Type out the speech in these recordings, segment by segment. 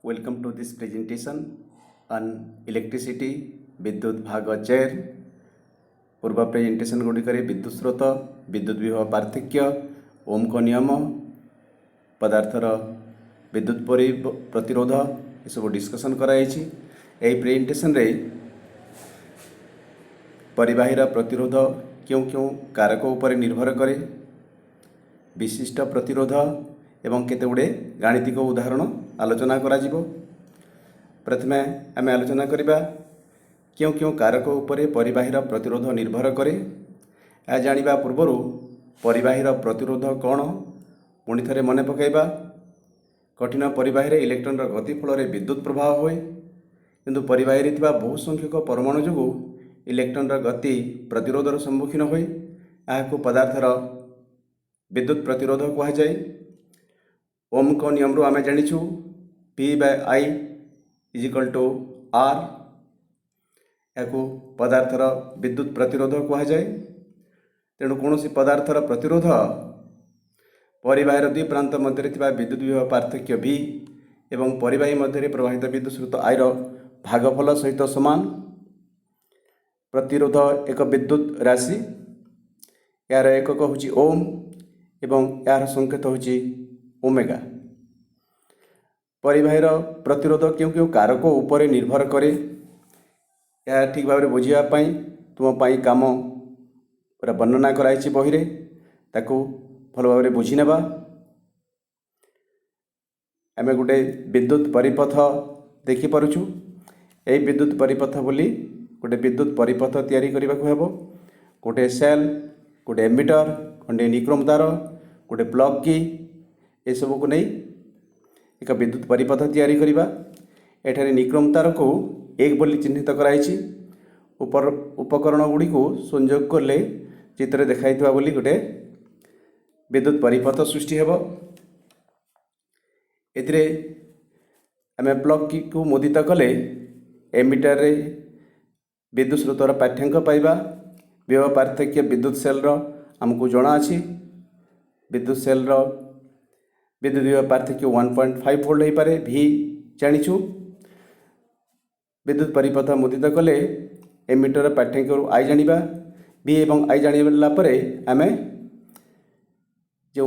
Welcome to this presentation on electricity विद्युत भाग chair पूर्व प्रेजेंटेशन गुड़िकर विद्युत स्रोत विद्युत विभव पार्थक्य ओम को नियम पदार्थर विद्युत प्रतिरोध ये सब डिस्कसन कराई। प्रेजेंटेशन रे परिबाहीर प्रतिरोध क्यों क्यों कारक उपर निर्भर करे, विशिष्ट प्रतिरोध एवं केते गुड़े गाणितिक उदाहरण आलोचना करा जिवो। प्रथमे आमे आलोचना करिबा क्यों क्यों कारक उपरे परिबाहीर प्रतिरोध निर्भर करे। आ जानिबा पूर्वरु परिबाहीर प्रतिरोध कौन पुणी थरे मन पकाइबा। कठिन परिबाहीर इलेक्ट्रॉन गति फल विद्युत प्रवाह होए, किंतु परिबाहीरे थिबा बहु संख्यक परमाणु जोगु इलेक्ट्रॉन गति प्रतिरोधर सम्मुखीन होए। आहाकु पदार्थर विद्युत प्रतिरोध कहा जाए। ओम को नियम रु आमे जानिछु P/I = R। याकु पदार्थर विद्युत प्रतिरोध कहा जाए। तेणु कौन सी पदार्थर प्रतिरोध परिबाहीर दुई प्रांत मध्य थिबा विद्युत विभव पार्थक्य V एवं परिबाही मध्य प्रवाहित विद्युत स्रोत I रो भागफल सहित समान। प्रतिरोध एक विद्युत राशि, यार एकक होची ओम एवं यार संकेत होची ओमेगा। परिबाहीर प्रतिरोध क्यों क्यों कारक उपरे निर्भर करे, यह ठीक भाव बुझापी तुम काम पूरा वर्णना कराई बही रे, ताकू भल भाव बुझी नेबा। आमे गोटे विद्युत परिपथ देखि पारुछु। यही विद्युत परिपथ बोली गोटे विद्युत परिपथ तैयारी करने को हेबो। गोटे सेल, गोटे एमिटर, गोटे निक्रोम तार, गोटे प्लग की, ये सब को नहीं एक विद्युत परिपथ तैयारी करिबा। एठारे निक्रोम तार को एक बोली चिन्हित कराई। ऊपर उपकरण गुड़ी को संयोग करले चित्र देखाई बोली गोटे विद्युत परिपथ सृष्टि हेबो। एथिरे आमे प्लग की को मुदित कले एमिटर रे विद्युत स्रोतर पाठ्यांक पाइबा। विभव पार्थक्य विद्युत सेल रो हमको जଣା अछि। विद्युत सेल रो विद्युत विभव पार्थक्य 1.5 वोल्ट हो पारे, V जानिछु। विद्युत परिपथ मुदित कले एमिटर पाठ्यांक I जानिबा। V एवं I जानिबा परे आमे जो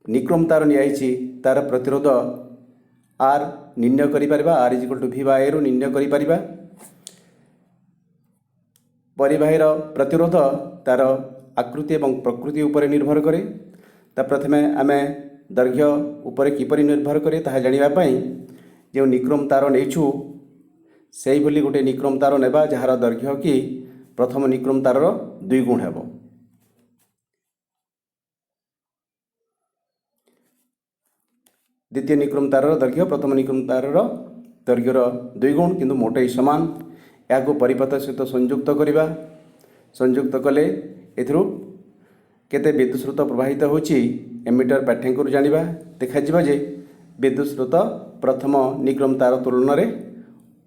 निक्रोम तार नियाइछि तार प्रतिरोध R निर्णय करि परबा। R = V/I रो निर्णय करि परबा। परिबाहीर प्रतिरोध तार आकृति एवं प्रकृति उपरे निर्भर करे। ता प्रथमे आमे दैर्घ्य उपरे किपरि निर्भर करे ताहा जानिबा पई जो निक्रोम तार नेछु सेही बोली गोटे निक्रोम तार नेबा जहार दैर्घ्य कि प्रथम निक्रोम तारर 2 गुण हेबो। द्वितीय निक्रोम तारर दैर्घ्य प्रथम निक्रोम तारर दैर्घ्यर 2 गुण, किंतु मोटे समान। याको परिपथ सहित संयुक्त करिबा। संयुक्त कले एथिरु केते विद्युत स्रोत प्रवाहित होची एमिटर पाठ्यांक जानिबा। देखा जिबा जे विद्युत स्रोत प्रथम निक्रोम तार तुलन रे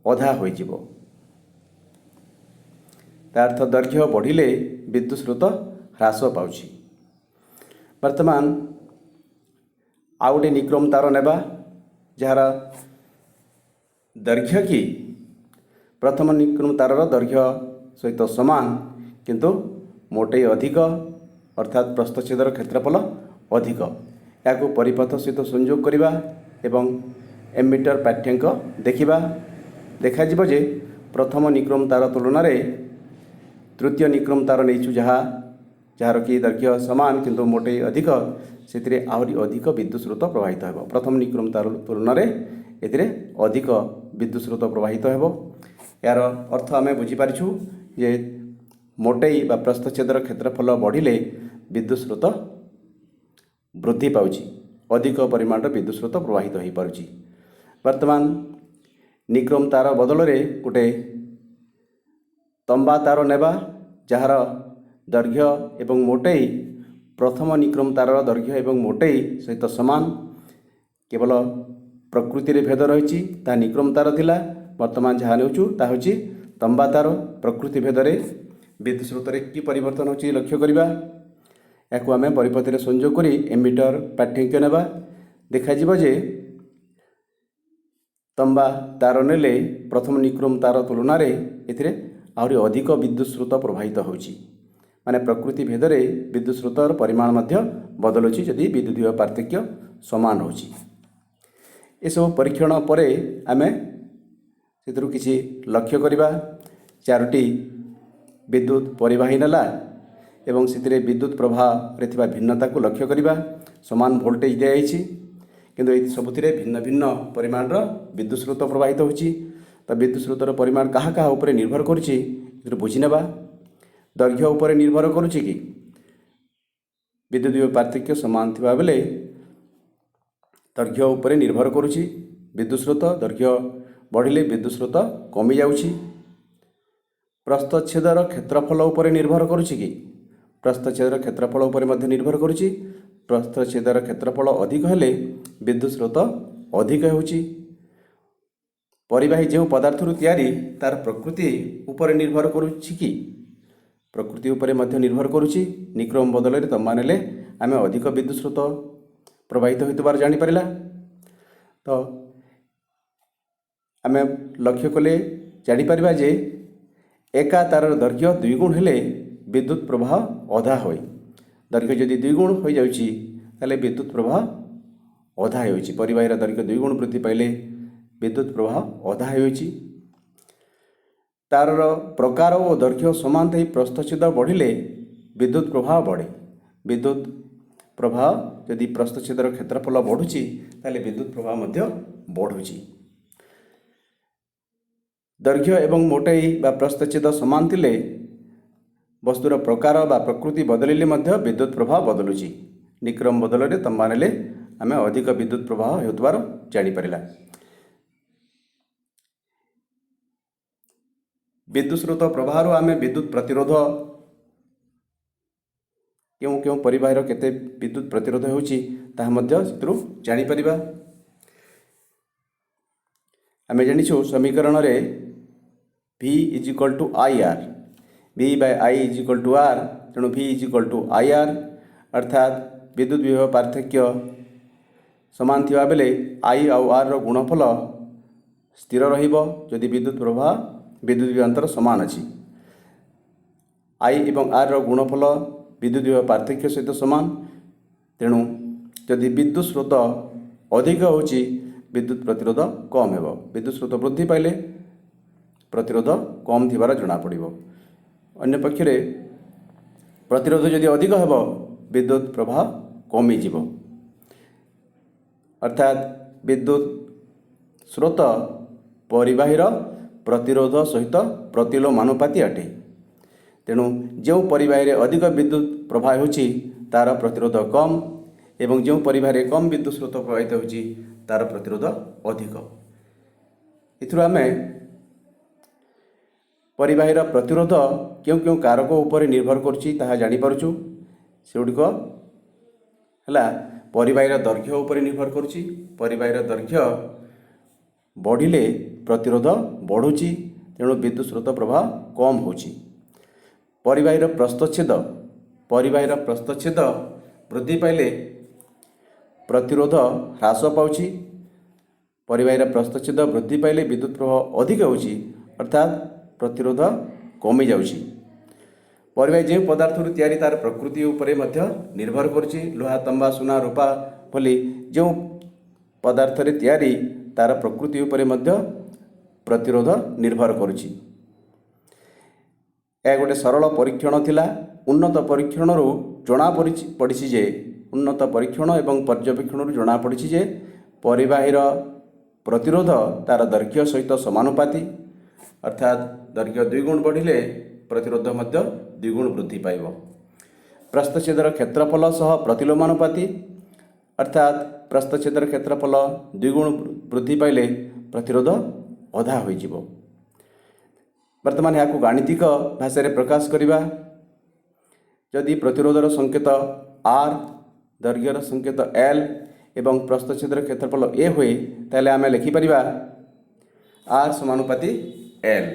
अधा होई जिवो। तार्थ दैर्घ्य बढ़िले विद्युत स्रोत ह्रास पाउछि। वर्तमान आउटे निक्रोम तार नेबा जहार दैर्घ्य कि प्रथम निक्रोम तारर दैर्घ्य सहित समान, किंतु मोटे अधिक, अर्थात प्रस्थच्छेदर क्षेत्रफल अधिक। याको परिपथ सहित संयोग करिबा एवं एमिटर पाठ्यांक देखिबा। देखा जिवो जे प्रथम निक्रोम तार तुलन रे तृतीय निक्रोम तार नैछु जहार कि दैर्घ्य समान किंतु मोटे अधिक, सेतिरे आहुरी अधिक विद्युत स्रोत प्रवाहित हेबो। प्रथम निक्रोम तार तुलन रे एतिरे अधिक विद्युत स्रोत प्रवाहित हेबो। यार अर्थ आमे बुझी पारिछु जे मोटेई बा प्रस्थच्छेदर क्षेत्रफल बढ़िले विद्युत स्रोत वृद्धि पाउछि, अधिक परिमाण विद्युत स्रोत प्रवाहित हो पारुछि। वर्तमान निक्रोम तार बदल रे गोटे तंबा तार नेबा जहार दैर्घ्य एवं मोटेई प्रथम निक्रोम तारर दैर्घ्य एवं मोटेई सहित समान। केवल प्रकृति रे भेद रहिछि। ता निक्रोम तार थिला, वर्तमान जहाँ नेउछु ता होछि तंबा तार। प्रकृति भेद रे विद्युत स्रोत रे कि परिवर्तन होछि लक्ष्य करिबा। याकु आमे परिपथ रे संयोग करी एमिटर पाठ्यांक नेबा। देखा जिवो जे तंबा तार नेले प्रथम निक्रोम तार तुलन में आहरी अधिक विद्युत स्रोत प्रवाहित होची माने प्रकृति भेद में विद्युत स्रोतर परिमाण मध्य बदलुची जदि विद्युतीय पार्थक्य समान होची। ये सब परीक्षण पर आमे से किसी लक्ष्य करवा चारोटी विद्युत परिवाही नाला एवं से विद्युत प्रवाह रे थिबा भिन्नता को लक्ष्य करवा। समान वोल्टेज दिखाई किंतु ये सबुथिरे भिन्न भिन्न परिमाण विद्युत स्रोत प्रवाहित होची। तो विद्युत स्रोतर परिमाण कहा कहा उपरे निर्भर करुची बुझी नेबा। दैर्घ्य उपरे निर्भर करुची कि विद्युतीय पार्थक्य समान थिबा बेले दैर्घ्य उपरे निर्भर करुची। विद्युत स्रोत दैर्घ्य बढ़िले विद्युत स्रोत कमी जाउची। प्रस्थच्छेदर क्षेत्रफल उपरे निर्भर करुची कि प्रस्थच्छेदर क्षेत्रफल उपरे मध्य निर्भर करुची। प्रस्थच्छेदर क्षेत्रफल अधिक हेले विद्युत स्रोत अधिक होची। परिवाही जो पदार्थ तैयारी तार प्रकृति उपरे निर्भर करुची कि प्रकृति उपरे मध्य निर्भर करुची। निक्रोम बदल में तंबा नेले आमे अधिक विद्युत स्रोत प्रवाहित होइतबार जानि परिला। तो आमे लक्ष्य कले जानि परिबा जे एका तारर दैर्घ्य 2 गुण हेले विद्युत प्रवाह अधा होय। दैर्घ्य जदि 2 गुण हो जाउची ताले विद्युत प्रवाह अधा होइची। परिवाहीर दैर्घ्य 2 गुण वृद्धि पाइले विद्युत प्रवाह अधा होइची। तारर प्रकार और दैर्घ्य समान थई प्रस्थच्छेद बढ़िले विद्युत प्रवाह बढ़े। विद्युत प्रवाह यदि प्रस्थच्छेदर क्षेत्रफल बढ़ुची ताले विद्युत प्रवाह मध्य बढ़ुची। दैर्घ्य एवं मोटाई बा प्रस्थच्छेद समान थिले वस्तुर प्रकार बा प्रकृति बदलिले मध्य विद्युत प्रवाह बदलुची। निक्रम बदल में तंबा नेले आमे अधिक विद्युत प्रवाह होतबार जानि परिला। विद्युत स्रोत प्रवाह आमे विद्युत प्रतिरोध क्यों क्यों परिवाहीर केते विद्युत प्रतिरोध होची ताहा मध्य सेतरु जानि परिबा। आमे जानिछु समीकरण रे V = IR V/I = R तेणु V = IR अर्थात विद्युत विभव पार्थक्य समान थिबा बेले I और R रो गुणफल स्थिर रहिबो जदि विद्युत प्रवाह विद्युत विभवांतर समान अछि। I एवं R रो गुणफल विद्युत विभव पार्थक्य सहित समान। तेणु जदि विद्युत स्रोत अधिक होची विद्युत प्रतिरोध कम हेबो। विद्युत स्रोत वृद्धि पाइले प्रतिरोध कम थिबार जना पड़िबो। अन्य पक्षरे प्रतिरोध जदि अधिक हेबो विद्युत प्रवाह कमी जीवो। अर्थात विद्युत स्रोत परिवाहीर प्रतिरोध सहित प्रतिलोमानुपाती अटे। तेणु जो परिवाही अधिक विद्युत प्रवाह होची तार प्रतिरोध कम एवं जो परिवाही कम विद्युत स्रोत प्रवाहित होची तार प्रतिरोध अधिक। इथुर आमे परिवाहीर प्रतिरोध क्यों क्यों कारक उपरे निर्भर करुची ताहा जानि पारुछु। सेगुड़िक हला परिवाहीर दैर्घ्य उपरे निर्भर करुची। परिवाहीर दैर्घ्य बढ़िले प्रतिरोध बढ़ुची तेणु विद्युत स्रोत प्रवाह कम होची। परिवाहीर प्रस्थच्छेद वृद्धि पाइले प्रतिरोध ह्रास पाउची। परिवाहीर प्रस्थच्छेद वृद्धि पाइले विद्युत प्रवाह अधिक होची अर्थात प्रतिरोध कमी जाउची। परिवाही जो पदार्थ तैयारी तार प्रकृति उपरे मध्य निर्भर करुची। लोहा तंबा सुना रूपा भली जो पदार्थ तैयारी तार प्रकृति उपरे मध्य प्रतिरोध निर्भर करुची। यह गोटे सरल परीक्षण थिला। उन्नत परीक्षण जना पड़ी जे उन्नत परीक्षण एवं पर्यवेक्षण जना पड़ी जे परिवाहीर प्रतिरोध तार दैर्घ्य सहित समानुपाती। अर्थात दैर्घ्य 2 गुण बढ़िले प्रतिरोध मध्य 2 गुण वृद्धि पाइब। प्रस्थच्छेदर क्षेत्रफल सह प्रतिलोमानुपाती। अर्थात प्रस्थच्छेदर क्षेत्रफल 2 गुण वृद्धि पाइले प्रतिरोध अधा होइजिबो। वर्तमान यहाँ गाणितिक भाषा रे प्रकाश करिबा। यदि प्रतिरोधर संकेत R दैर्घ्यर संकेत L एवं प्रस्थच्छेदर क्षेत्रफल A हुए ताले आमे लिखि परिबा R समानुपाती L।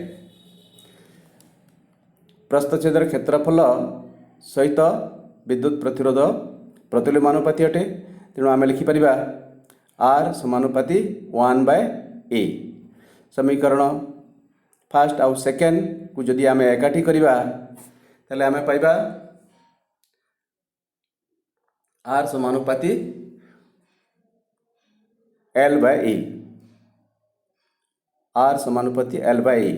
प्रस्थच्छेदर क्षेत्रफल सहित विद्युत प्रतिरोध प्रतिलोमानुपाती अटे। तेणु आमे लिखि परिबा R समानुपाती 1/L। ए समीकरण फास्ट आउ सेकेंड को जदि आम एकाठी करवा ताले आम पाइबा आर समानुपाती एल बाय ए आर समानुपाती एल बाय ए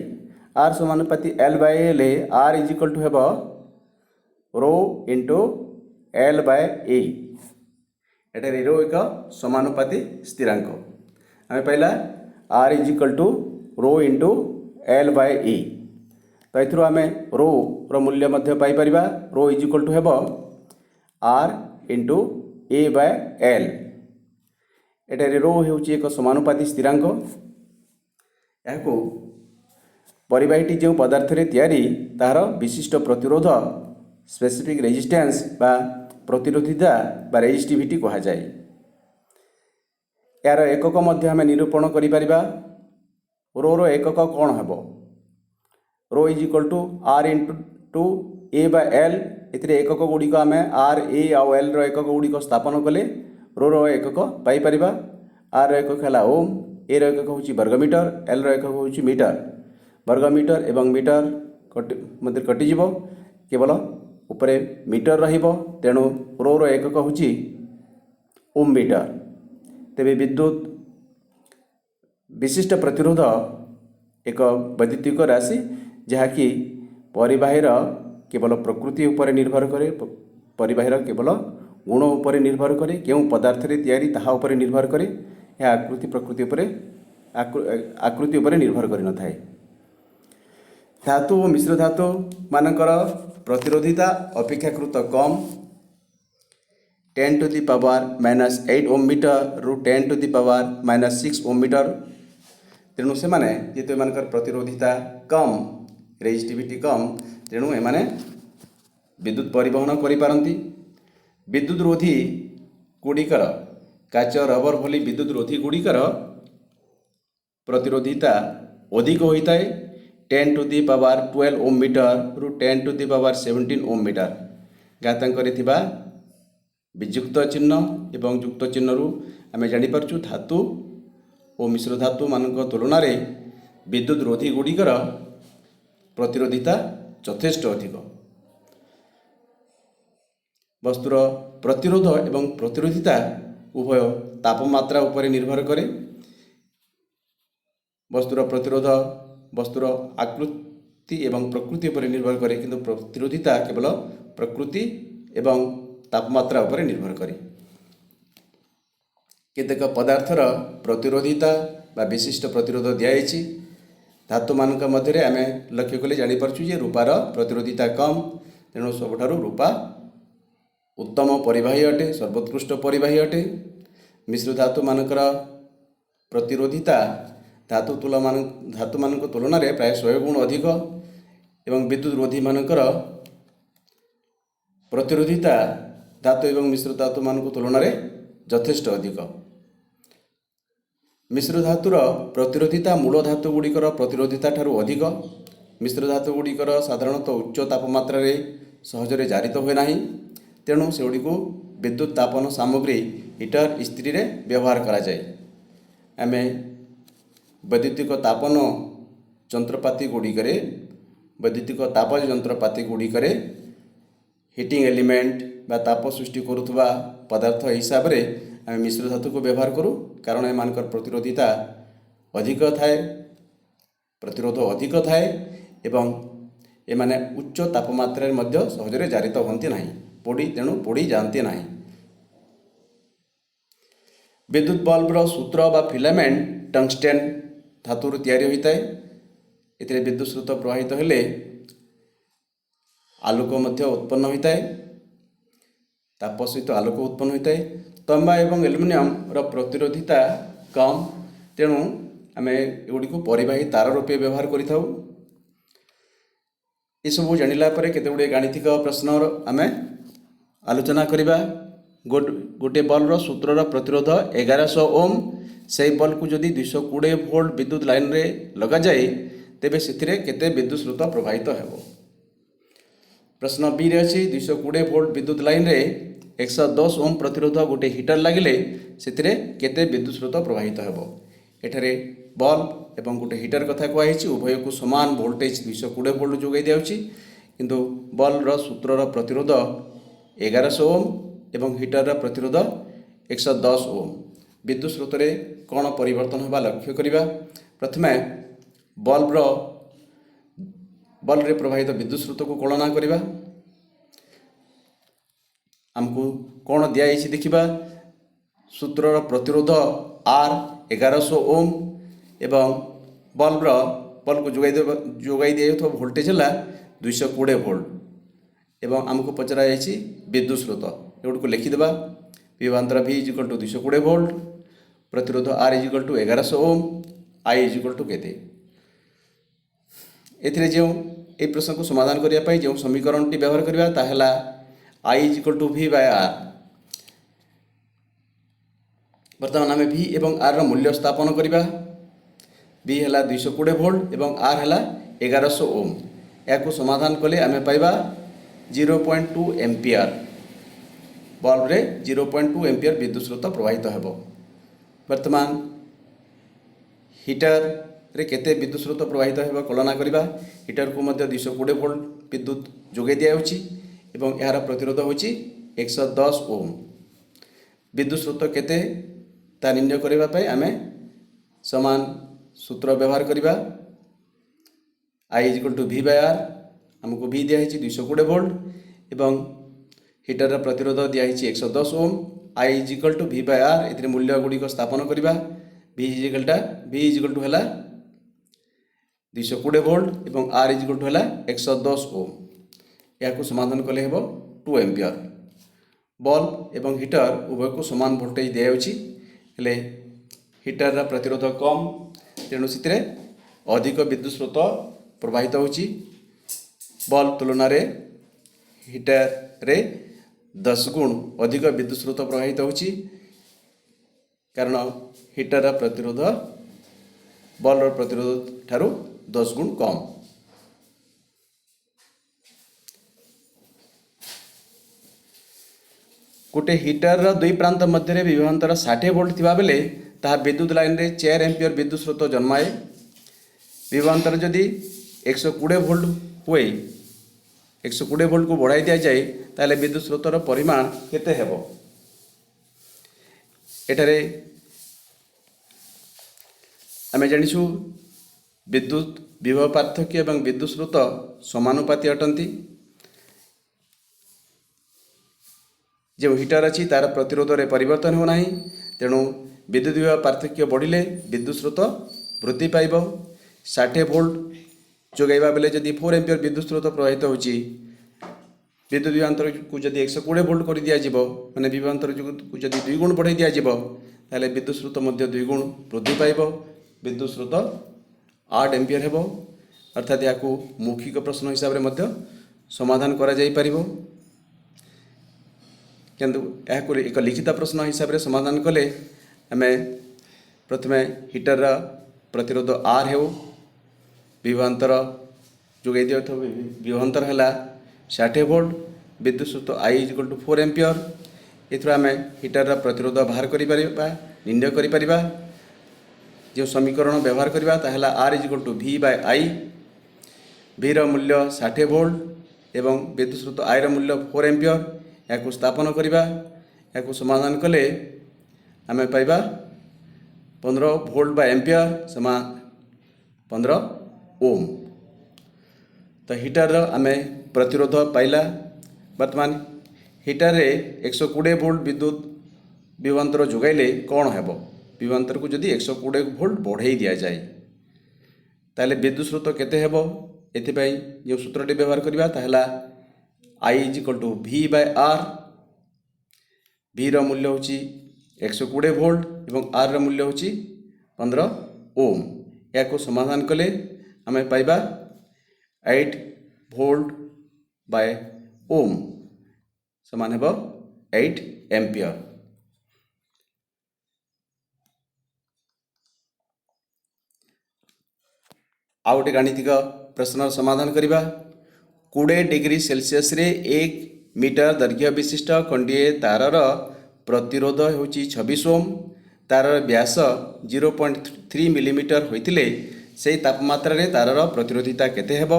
आर समानुपाती एल बाय ए ले आर इज इक्वल टू हेब rho into L by A एटारे रो एक समानुपाती स्थिरांक आम पाइला R is equal to rho into L by A तो एथुरो आम रो रो मूल्य मध्य पाई परिबा रो इज इक्वल टू हेब R into A by L एटारे रो हेउची एक समानुपाती स्थिरांक याको परिबाहीटी जो पदार्थ रे तैयारी तार विशिष्ट प्रतिरोध स्पेसिफिक रेजिस्टेंस बा प्रतिरोधिता बा रेजिस्टिविटी कहा जाए। यार एकक मध्य आम निरूपण करि परिबा रो रो एकक कौन हेबो rho is equal to R into A by L एथिरे एकक गुड़िक आम आर ए आउ एल रो एकक गुड़िक स्थापन कले रो एकक पाई परिबा आर रो एकक है ओम ए रो एकक होची वर्गमीटर एल रो एकक होची मीटर वर्गमीटर एवं मीटर मध्य कटिज केवल उपरे मीटर रहिबो तेणु रो एकक होची ओम मीटर। तेबे विद्युत विशिष्ट प्रतिरोध एक वैद्युतिक राशि जहाँकि परिबाहीर केवल प्रकृति उपर निर्भर करे परिबाहीर केवल गुण उपर निर्भर करे केउ पदार्थ रे तैयारी ताहा उपर निर्भर करे यह आकृति प्रकृति उपरे आकृति उपरे निर्भर करि न थाए। धातु और मिश्र धातु मानकर प्रतिरोधिता अपेक्षाकृत कम 10 to the power -8 ohm metre रु 10 to the power -6 ohm metre तेणु से माने जेतु एमानकर प्रतिरोधिता कम रेजिस्टिविटी कम तेणु एमाने विद्युत परिवहन करि पारंती। विद्युत रोधी गुड़िकर काच रबर भली विद्युत रोधी गुड़िकर प्रतिरोधिता अधिक होता है 10 to the power 12 ohm metre रु 10 to the power 17 ohm metre घातांक विजुक्त चिन्ह एवं युक्त चिन्ह रु आम जानीपरचु धातु और मिश्र धातु मान तुलन में विद्युत रोधी गुड़िकर प्रतिरोधिता यथेष्ट अधिक। वस्तुर प्रतिरोध एवं प्रतिरोधिता उभय तापमात्रा उपर निर्भर करे। वस्तुर प्रतिरोध वस्तुर आकृति एवं प्रकृति उपर निर्भर करे किंतु प्रतिरोधिता केवल प्रकृति एवं तापमात्रा उपर निर्भर करे। केतेक पदार्थर प्रतिरोधिता बा विशिष्ट प्रतिरोध दिखाई धातु मान मध्य आम लक्ष्य कले जानीपरचु जे रूपार प्रतिरोधिता कम तेणु सबुठारु रूपा उत्तम परिबाही अटे सर्वोत्कृष्ट परिबाही अटे। मिश्र धातु मानकर प्रतिरोधिता धातु मान तुलन में प्राय 100 गुण अधिक एवं विद्युत रोधी मानकर प्रतिरोधिता धातु एवं मिश्र धातु मान तुलन में यथेष्ट अधिक। मिश्र धातुर प्रतिरोधिता मूल धातु गुड़िकर प्रतिरोधिता ठारू अधिक। मिश्र धातु गुड़िकर साधारणतः उच्च तापमात्रा रे सहजरे जारित हुए नहीं तेणु सेगुड़ी विद्युत तापन सामग्री हीटर इस्त्री रे व्यवहार करा जाए। आम वैद्युतिक तापन जंत्रपाति गुड़िकर वैद्युतिक ताप जंत्रपाति गुड़िकर हिटिंग एलिमेंट बा ताप सृष्टि करुवा पदार्थ हिसाब से आम मिश्र धातु को व्यवहार करूँ कारण एम प्रतिरोधिता अधिक थाए प्रतिरोध अधिक थाए एवं एमाने उच्च तापमात्रा मध्य सहजरे जारित होती नहीं पोड़ी तेणु पोड़ी जाती नहीं। विद्युत बल्बर सूत्र बा फिलामेंट टंगस्टेन धातु तैयारी होता है। एथिरे विद्युत स्रोत प्रवाहित हेले आलोक मध्य उत्पन्न होता है ताप सहित आलोक उत्पन्न होता है। तंबा एवं एल्युमिनियम रो प्रतिरोधिता कम तेणु आम एगुड़ी को परिबाही तार रूपे व्यवहार करिथाउ। यू जानिला परे केतेगुड़े गाणितिक प्रश्न आम आलोचना करिबा। गोटे बल्बर सूत्रर प्रतिरोध 1100 ओम से बल को जदि 220 वोल्ट विद्युत लाइन रे लगा जाए तेबे सेथिरे केते विद्युत स्रोत प्रवाहित हेबो। प्रश्न बी रे अछि 220 वोल्ट विद्युत लाइन रे 110 ओम प्रतिरोध गोटे हीटर लगिले सेथिरे केते विद्युत स्रोत प्रवाहित हेबो। एठारे बल्ब एवं गोटे हिटर कथा कहुई उभय को समान वोल्टेज 220 वोल्ट जोगाई दिखाई किंतु बल्बर सूत्रर प्रतिरोध 1100 ओम एवं हिटर प्रतिरोध 110 ओम। विद्युत स्रोत रे कौन परिवर्तन होगा लक्ष्य करवा। प्रथमे बल्ब रे प्रवाहित विद्युत स्रोत को कलना करवा। आमको कौन दिखाई देखा सूत्रर प्रतिरोध आर 1100 ओम एवं बल्ब को जोगाई दिया वोल्टेज है 220 वोल्ट एवं आमको पचरा जाइए विद्युत स्रोत एगुड़ को लिखिदेवा। विभवांतर V इक्वल टू 220 वोल्ट, प्रतिरोध R equal to 1100 ohm, I equal to केते। एथिरे जो ए प्रश्न को समाधान करने जो समीकरण टी व्यवहार करवा ताहला I equal to V by R। वर्तमान आम V एवं R रो मूल्य स्थापन करवा। V है 220 वोल्ट एवं R है 1100 ओम। या समाधान कले आम पाइबा 0.2 एम्पियर। बल्ब रे 0.2 एम्पियर विद्युत स्रोत प्रवाहित होब। वर्तमान हिटर रे केते विद्युत स्रोत प्रवाहित होब कल्पना करवा। हिटर को मध्य 220 वोल्ट विद्युत जोगाई दिया एवं यार प्रतिरोध होची 110 ओम। विद्युत स्रोत केते ता निर्णय करबा पई आमे समान सूत्र व्यवहार करवा। I equal to V by R, हमको V दिया 220 वोल्ट एवं हिटर प्रतिरोध दिया 110 ohm. I equal to V by R ए मूल्य गुड़िक स्थापन करवा। V इक्वल टू है 220 वोल्ट एवं R इक्वल टू है 110 ओम। या समाधान कले हेब 2 एम्पियर। बल्ब एवं हिटर उभय को समान वोल्टेज दिया हिटर प्रतिरोध कम तेणु से अधिक विद्युत स्रोत प्रवाहित होची। बल्ब तुलना रे हिटर रे 10 गुण अधिक विद्युत स्रोत प्रवाहित होची कारण हिटर प्रतिरोध बल्ब प्रतिरोध ठारू 10 गुण कम। गोटे हिटर दुई प्रांत मध्य विभवांतर 60 वोल्ट थिबा बेले ताहा विद्युत लाइन रे 4 एम्पियर विद्युत स्रोत जन्माए। विभवांतर जदि 120 वोल्ट हुए 120 वोल्ट को बढ़ाई दिया जाए ताले विद्युत स्रोतर परिमाण केते हेबो। एठारे आमे जानिछु विद्युत विभव पार्थक्य एवं विद्युत स्रोत समानुपाती अटंती। जो हिटर अच्छी तार प्रतिरोध रे परिवर्तन हो नाही तेणु विद्युत विभव पार्थक्य बढ़िले विद्युत स्रोत वृद्धि पाइब। 60 वोल्ट जोगाइबा बेले जदि 4 एम्पियर विद्युत स्रोत प्रवाहित होची विद्युत विभवांतर को जदि 120 वोल्ट कर दिया जिवो माने विभवांतर को जदि 2 गुण बढ़ाई दिया जिवो ताले विद्युत स्रोत मध्य 2 गुण वृद्धि पाइब। विद्युत स्रोत 8 एम्पियर हेबो। अर्थात याकू मौखिक प्रश्न हिसाब रे मध्य समाधान करा जाई परिबो किंतु याकू एक लिखित प्रश्न हिसाब रे समाधान कले आमे प्रथमे हिटर प्रतिरोध R हेउ विभवांतर जोगाई दिया विभवांतर है 60 वोल्ट विद्युत स्रोत I इक्वल टू 4 एम्पियर। एथर आम हिटर प्रतिरोध बाहर निर्णय करिपरिबा। जो समीकरण व्यवहार करवा ताहला R equal to V by I। V रो मूल्य 60 वोल्ट एवं विद्युत स्रोत I रो मूल्य 4 एम्पियर। या स्थापन करवा। या समाधान कले आम पाइबा 15 वोल्ट बाय एम्पियर समान 15 ओम। तो हिटर आम प्रतिरोध पाइला। वर्तमान हिटर रे 120 वोल्ट विद्युत विभवांतर जोगाइले कौन हेब। विभवांतर को जदि 120 वोल्ट बढ़ाई दिया जाए ताले विद्युत स्रोत केते हेब। एथिपाई जो सूत्रटी व्यवहार करवा ताहला I equal to V by R। V रो मूल्य होची 120 वोल्ट एवं R रो मूल्य होची 15 ओम। या समाधान कले आम पाइबा 8 वोल्ट बाय ओम समान हेब 8 एम्पियर। आउ गोटे गाणितिक प्रश्न समाधान करवा। 20 डिग्री सेल्सियस रे 1 मीटर दैर्घ्य विशिष्ट खंडीय तारर प्रतिरोध होची 26 ओम। तार व्यास 0.3 मिलीमीटर होइतिले सेही तापमात्रा रे तारर प्रतिरोधिता केते हेबो।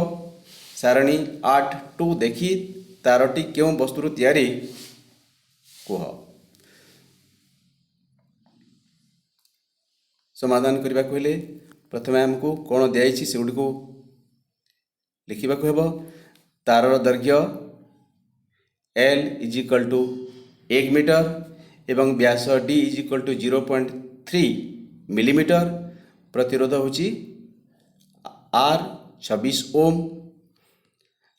सारणी 8.2 देखि तारटी केउं वस्तुरु तयारी कुह। समाधान करने को हेले प्रथमे आमको कौन दिखाई से गुड़ी लिखा हेब। तारर दैर्घ्य L = 1 मीटर एवं व्यास D = 0.3 मिलीमीटर। प्रतिरोध होची R 26 ओम।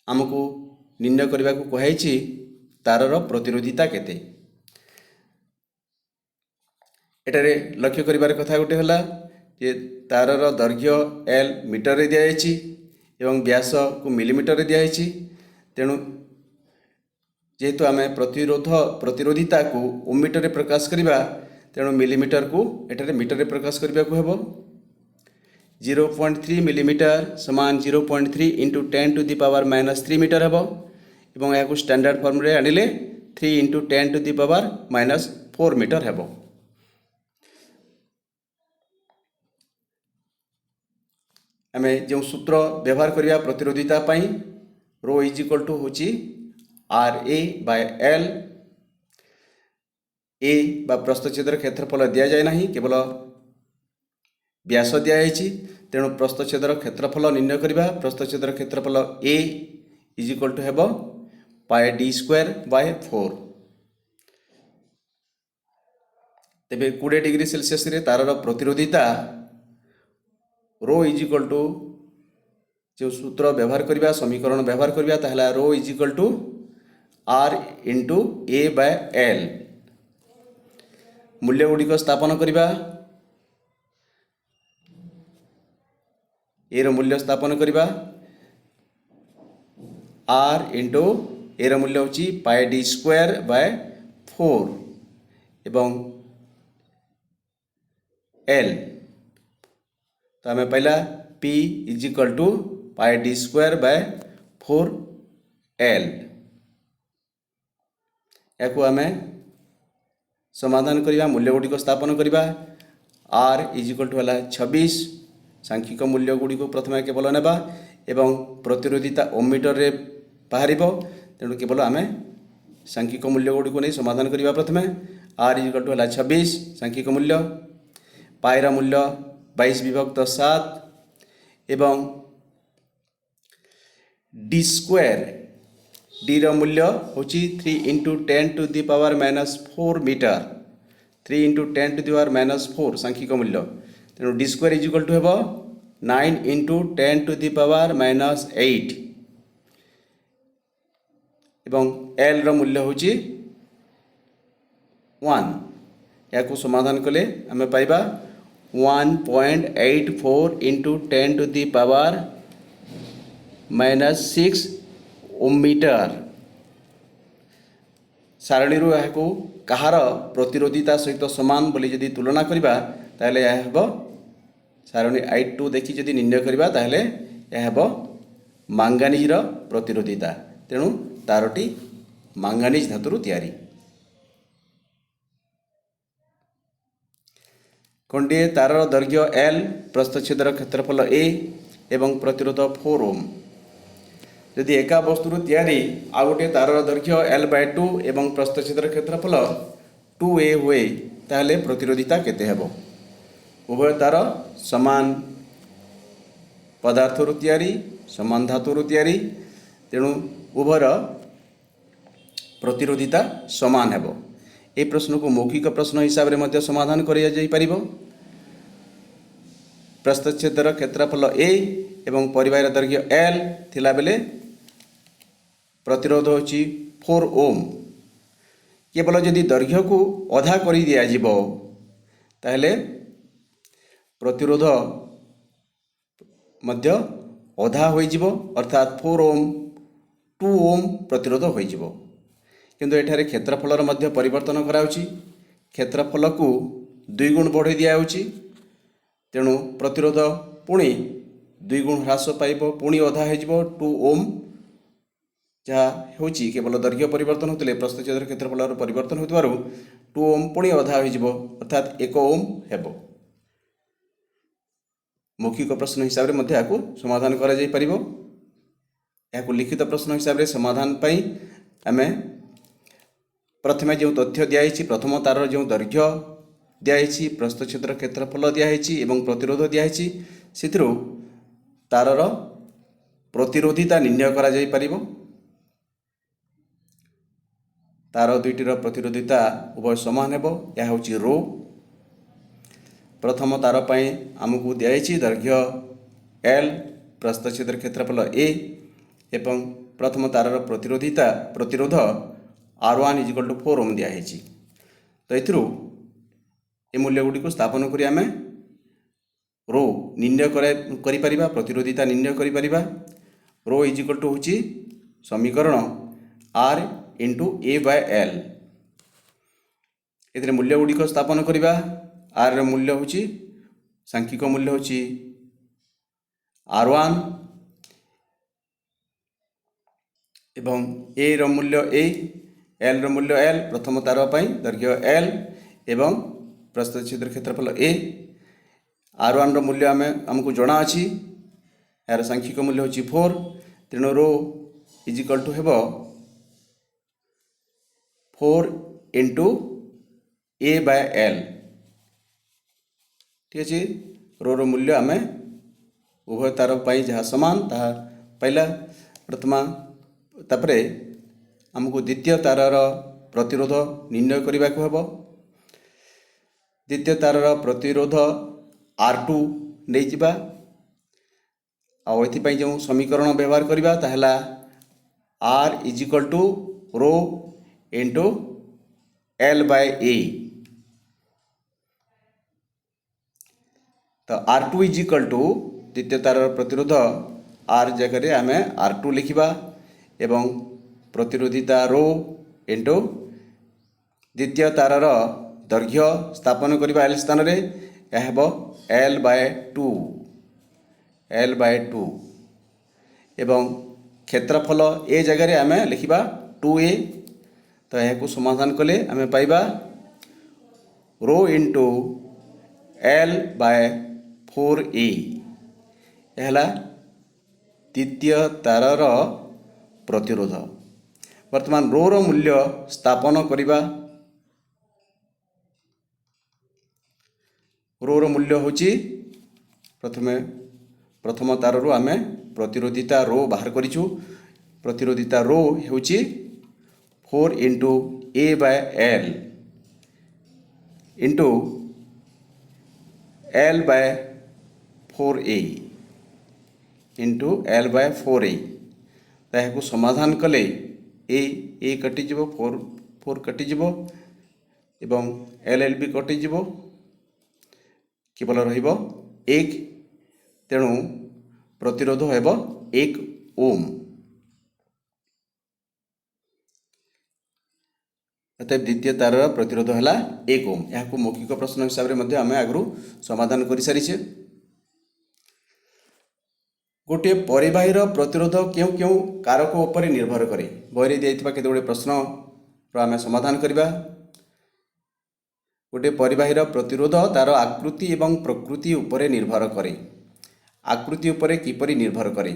आमको निर्णय करने को कहुई तारर प्रतिरोधिता केते। एटारे लक्ष्य करिबार कथा गोटे हला जे तारर दैर्घ्य L मीटर रे दियायछि एवं व्यास को मिलीमीटर रे दियायछि। तेणु जेहेतु आम प्रतिरोधिता को ओम मीटर रे प्रकाश करिबा तेणु मिलीमीटर को एटारे मीटर रे प्रकाश करबा को हेबो। 0.3 मिलीमीटर समान 0.3 × 10⁻³ मीटर हेबो एवं या स्टैंडर्ड फॉर्म रे आनिले 3 × 10⁻⁴ मीटर हेबो। आमे जो सूत्र व्यवहार करिया प्रतिरोधिता पाई रो = होची RA/L। ए बा प्रस्थछेदर क्षेत्रफल दिया जाए नहीं, केवल व्यास दिखाई। तेणु प्रस्थछेदर क्षेत्रफल निर्णय करिबा। प्रस्थछेदर क्षेत्रफल A = हेबो πd²/4। तेबे 20 डिग्री सेल्सियस रे तारर प्रतिरोधिता रो = जो सूत्र व्यवहार करवा समीकरण व्यवहार करवा ताहला रो = R × A/L। मूल्य गुड़िक स्थापन करवा। ए रो मूल्य स्थापन करवा R × ए रो मूल्य होची πd²/4 एवं L तो आम पाइला P = πd²/4L। या आम समाधान करवा मूल्य गुड़िक स्थापन करवा। R = 26 सांख्यिक मूल्य गुड़िक प्रथम केवल नेबा एवं प्रतिरोधिता ओम मीटर रे बाहर। तेणु केवल आम सांख्यिक मूल्य गुड़िक नहीं समाधान करवा। प्रथमे R = 26 सांख्यिक मूल्य, पाइर मूल्य 22/7 एवं D² रो मूल्य होची 3 × 10⁻⁴ मीटर। 3 × 10⁻⁴ सांख्यिक मूल्य। तेणु D² = हेबो 9 × 10⁻⁸ एवं L रो मूल्य होची 1। या समाधान कले आम पाइबा 1.84 × 10⁻⁻6 ओम मीटर। सारणी रू यह कहार प्रतिरोधिता सहित समान बोली जदि तुलना करबा ताहले यह हेबो सारणी 8.2 देखि जदि निर्णय करबा ताहले यह हेबो मांगानिज रो प्रतिरोधिता। तेणु तारटी मांगानिज धातुरु तयारी। खंडिए तारर दैर्घ्य L, प्रस्थछेदर क्षेत्रफल A एवं प्रतिरोध 4 ओम। यदि एका वस्तुरु तयारी आ गोटे तारर दैर्घ्य L/2 एवं प्रस्थछेदर क्षेत्रफल 2A हुए ताहले प्रतिरोधिता केते हेबो। उभय तार समान पदार्थरु तयारी, समान धातुरु तयारी। तेणु उभयर प्रतिरोधिता समान हेबो। ए प्रश्न को मौखिक प्रश्न हिसाब रे मध्य समाधान करिया जाई परिबो। प्रस्थछेदर क्षेत्रफल A एवं परिबाहीर दैर्घ्य L थिला बेले प्रतिरोध होची 4 ओम। केवल यदि दैर्घ्य को अधा करि दिया जिवो ताहले प्रतिरोध मध्य अधा होई जिवो, अर्थात 4 ओम 2 ओम प्रतिरोध होई जिवो। किंतु एठारे क्षेत्रफलर मध्य परिवर्तन कराउची। क्षेत्रफल को 2 गुण बढ़ाई दिया होची। तेणु प्रतिरोध पुणी 2 गुण ह्रास पाइब, पुणी अधा हो 2 ओम जहाँ हूँ केवल दैर्घ्य परिवर्तन होते प्रस्थच्छेदर क्षेत्रफल परिवर्तन होता 2 ओम पुणी अधा हो अर्थात 1 ओम हेब। मौखिक प्रश्न हिसाब से समाधान करा जाई परिबो। या लिखित प्रश्न हिसाब से समाधान पाई आम प्रथमे जो तथ्य दिखाई प्रथम तार जो दैर्घ्य दिखाई प्रस्थच्छेदर क्षेत्रफल दिखाई एवं प्रतिरोध दिखाई से तारर प्रतिरोधिता निर्णय करा जाई परिबो। तार दुईटर प्रतिरोधिता उभय समान हेबो। यह होची रो। प्रथम तार पाई आमको दिखाई दैर्घ्य एल प्रस्थच्छेदर क्षेत्रफल ए एवं प्रथम तारर प्रतिरोध R1 = 4 ओम दिखाई। तो ए मूल्य गुड़ी स्थापन करी आमे रो निर्णय करि परिबा प्रतिरोधिता निर्णय करि परिबा। रो = होची समीकरण R × A/L। एथिरे मूल्य गुड़ी स्थापन करिबा। R र मूल्य होची सांख्यिक मूल्य होची R1 एवं A र मूल्य A, L र मूल्य L। प्रथम तार पाई दैर्घ्य L एवं प्रस्थच्छेदर क्षेत्रफल A। R1 र मूल्य आमको जना अछि। यार सांख्यिक मूल्य होची 4। तेणु रो = हेबो 4 × A/L। ठीक अच्छे। रो रो मूल्य आम उभय तार पाई जहाँ समान ताहा पाइला प्रथमा। तापरे आमको द्वितीय तारर प्रतिरोध निर्णय करने को हेबो। द्वितीय तारर प्रतिरोध R2 नहीं जिबा। आउ एथिपाई जो समीकरण व्यवहार करबा ताहला R = रो × L/A। तो R2 = द्वितीय तारर प्रतिरोध R जगह आम R2 लिखा एवं प्रतिरोधिता रो × द्वितीय तारर दैर्घ्य स्थापन करबा L स्थान रे हेबो L/2 एवं क्षेत्रफल ए जगह आम लिखा 2A। तो यह समाधान कले आम पाइबा रो × L/4A। यह द्वितीय तारर प्रतिरोध। वर्तमान रो रो मूल्य स्थापन करिबा। रो रो मूल्य होची प्रथम तार रो आम प्रतिरोधिता रो बाहर करिछु। प्रतिरोधिता रो होची 4 × A/L × L/4A × L/4A। ताकू समाधान कले ए कटिଯିବ 4 कटिଯିବ एवं L भी कटिଯିବ केवल रहिबो 1। तेणु प्रतिरोध हेबो 1 ओम। अतः द्वितीय तारर प्रतिरोध है 1 ओम। यह मौखिक प्रश्न हिसाब से आम आगु समाधान कर सारी। गोटे परिबाहीर प्रतिरोध क्यों क्यों कारक उपर निर्भर करे। बही दिया केते प्रश्न आम समाधान करवा। गोटे परिबाहीर प्रतिरोध तार आकृति एवं प्रकृति उपर निर्भर करे। आकृति उपर किपरि निर्भर करे।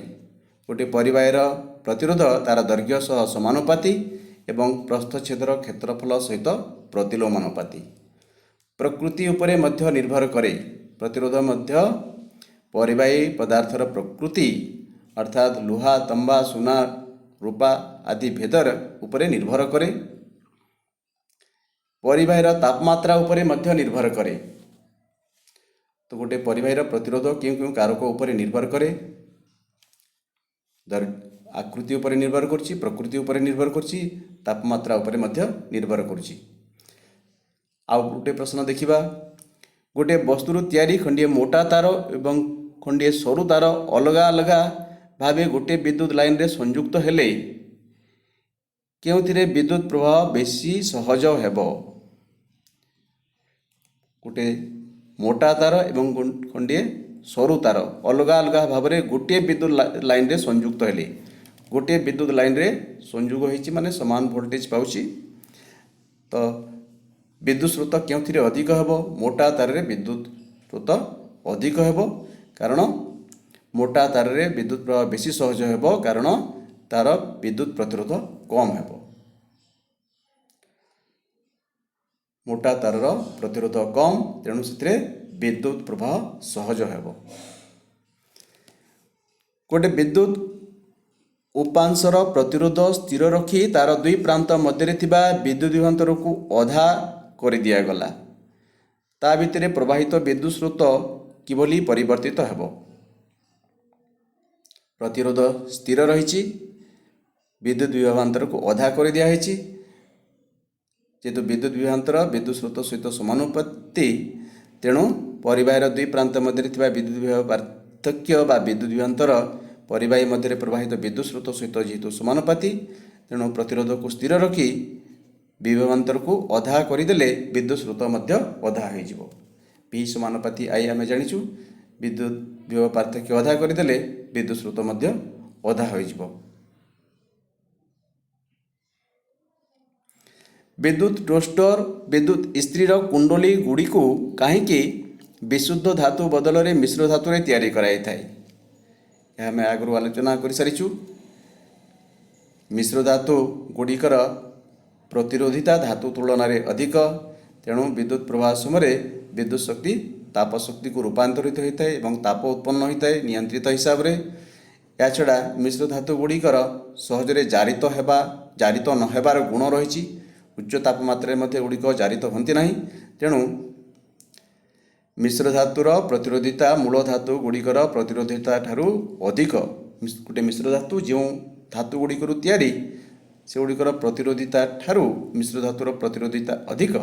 गोटे परिबाहीर प्रतिरोध तार दैर्घ्य सह समानुपाती एवं प्रस्थच्छेदर क्षेत्रफल सहित प्रतिलोमानुपाती। प्रकृति उपरे मध्य निर्भर करे। प्रतिरोध मध्य परिबाही पदार्थर प्रकृति अर्थात लुहा तंबा सुना रूपा आदि भेदर उपरे निर्भर करे। परिबाहीर तापमात्रा उपरे मध्य निर्भर करे। तो गोटे परिबाहीर प्रतिरोध क्यों क्यों कारक उपरे निर्भर करे। आकृति उपरे निर्भर करछि, प्रकृति उपरे निर्भर करछि, तापमात्रा उपरे मध्य निर्भर करछि। आउ गोटे प्रश्न देखिबा। गोटे वस्तुर तैयारी खंडिए मोटा तार एवं खंडिए सरू तार अलगा अलगा भावे गोटे विद्युत लाइन रे संयुक्त हेले केउथिरे विद्युत प्रवाह बेसी सहज हेबो। गोटे मोटा तार एवं खंडिए सरू तार अलगा अलगा भाव में गोटे विद्युत लाइन रे संयुक्त हेले गोटे विद्युत लाइन रे संयोग होइछि माने समान वोल्टेज पाउछि। तो विद्युत स्रोत केउथिरे अधिक हेबो? मोटा तार रे विद्युत स्रोत अधिक हेबो, कारण मोटा तार रे विद्युत प्रवाह बेसी सहज हेबो, कारण तार विद्युत प्रतिरोध कम हेबो। मोटा तार प्रतिरोध कम, तेणु से विद्युत प्रवाह सहज हेबो। गोटे विद्युत उपांशर प्रतिरोध स्थिर रखी तार दुई प्रांत मध्य थिबा विद्युत विभवांतर को अधा कर दिगला। ता भितर प्रवाहित विद्युत स्रोत किभली परिवर्तित हेबो? प्रतिरोध स्थिर रही, विद्युत विभवांतर को अधा कर दिया है। जेहेतु विद्युत विभवांतर विद्युत स्रोत सहित समानुपाती, तेणु परिवार दुई प्रांत मध्य थिबा विद्युत विभव पार्थक्य बा विद्युत विभवांतर परिवाही मध्य प्रवाहित विद्युत स्रोत सहित जेहेतु समानुपाती, तेणु प्रतिरोध को स्थिर रखी विभवांतर को अधा करदेले विद्युत स्रोत मध्य अधा हो। पी समानुपाती आई आम जाचु, विद्युत विभव पार्थक्य अधा करदेले विद्युत स्रोत मध्य अधा हो। विद्युत टोस्टर विद्युत इस्त्रीर कुंडली गुड़ी को कहीं विशुद्ध धातु बदल में मिश्र धातु रे तैयारी कराई थाए? यह मैं आगु आलोचना कर सारिछु। मिश्र धातु गुड़िकर प्रतिरोधिता धातु तुलन में अधिक, तेणु विद्युत प्रवाह समय विद्युत शक्ति ताप शक्ति को रूपांतरित होता है और ताप उत्पन्न होता है नियंत्रित हिसाब से। या छड़ा मिश्र धातु गुड़िकर सहजरे जारित नहेबार गुण रही। उच्च तापमात्रा गुड़िक जारित होती ना, तेणु मिश्र धातुर प्रतिरोधिता मूल धातु गुड़िकर प्रतिरोधिता ठारू अधिक। गोटे मिश्र धातु जो धातु गुड़िकर तैयारी से गुड़िकर प्रतिरोधिता ठारू मिश्र धातुर प्रतिरोधिता अधिक,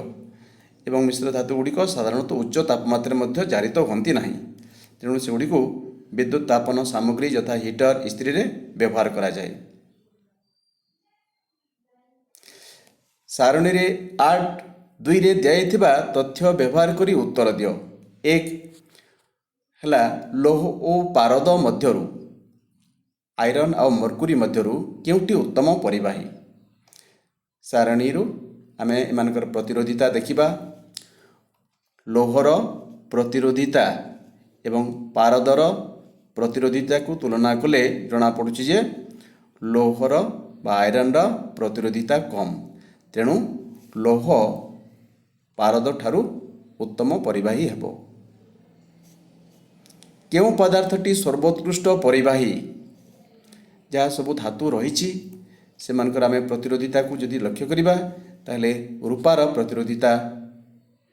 एवं मिश्र धातु गुड़िक साधारणतः उच्च तापमात्रा जारित होती ना, तेणु से गुड़िक विद्युत तापन सामग्री यथा हीटर इस्त्री रे व्यवहार करा जाए। सारणी रे 8.2 रे दिया तथ्य व्यवहार करी उत्तर दियो। 1 हला लोह और पारद मध्यरु आयरन और मर्कुरी मध्यरु केउटी उत्तम परिवाही? सारणी रु आमे एमानकर प्रतिरोधिता देखिबा। लोहर प्रतिरोधिता एवं पारदर प्रतिरोधिता को तुलना कले जना पड़ुछि जे लोहर बा आयरन प्रतिरोधिता कम, तेणु लोह पारद ठारू उत्तम परिवाही हेबो। केउ पदार्थटी सर्वोत्कृष्ट परिवाही? जहाँ सबु धातु रही सेमानकर आमे प्रतिरोधिता को जदि लक्ष्य करिबा ताहले रूपार प्रतिरोधिता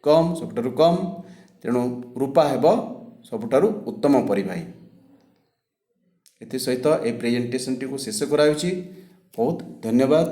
कम, सबुठारु कम, तेणु रूपा हेबो सबुठारु उत्तम परिवाही। एथि सहित ए प्रेजेंटेशन टी को शेष कराउछि। बहुत धन्यवाद।